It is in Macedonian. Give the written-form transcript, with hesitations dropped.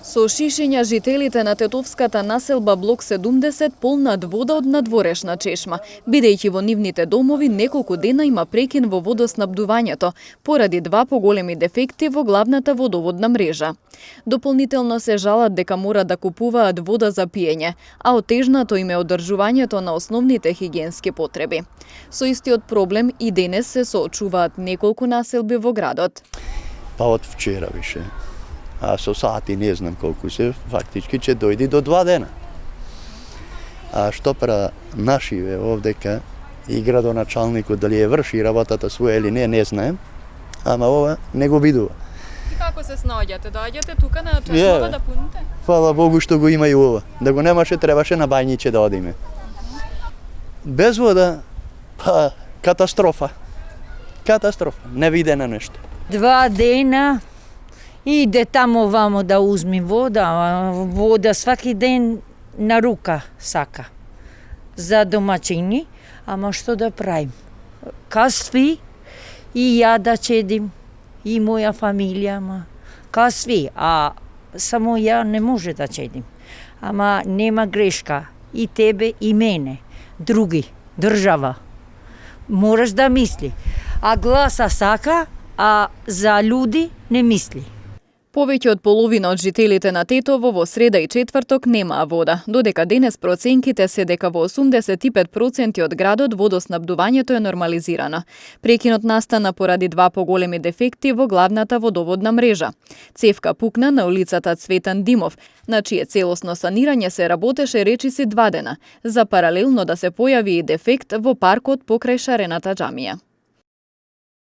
Со шишења жителите на Тетовската населба блок 70 полнат вода од надворешна чешма, бидејќи во нивните домови неколку дена има прекин во водоснабдувањето, поради два поголеми дефекти во главната водоводна мрежа. Дополнително се жалат дека мора да купуваат вода за пиење, а отежнато им е одржувањето на основните хигиенски потреби. Со истиот проблем и денес се соочуваат неколку населби во градот. Па од вчера више. А со сати не знам колку се, фактички ќе дојди до 2 дена. А што пра нашиве овдека и градоначалникот дали ја врши работата своја или не знаем, ама ова не го видува. И како се снаоѓате? Доаѓате тука на чешмата да пуните? Фала Богу што го има и ова. Да го немаше, требаше на бајниче да одиме. Без вода, па катастрофа. Катастрофа, невидено нешто. 2 дена иде тамо вамо да узми вода, вода сваки ден на рука сака. За домачини, ама што да правим? Касви и ја да чедим, и моја фамилија, ама касви, а само ја не може да чедим. Ама нема грешка, и тебе и мене, други, држава. Мораш да мисли. А гласа сака, а за луди не мисли. Повеќе од половина од жителите на Тетово во среда и четврток немаа вода, додека денес проценките се дека во 85% од градот водоснабдувањето е нормализирано. Прекинот настана поради два поголеми дефекти во главната водоводна мрежа. Цевка пукна на улицата Цветан Димов, на чие целосно санирање се работеше речиси 2 дена, за паралелно да се појави и дефект во паркот покрај Шарената џамија.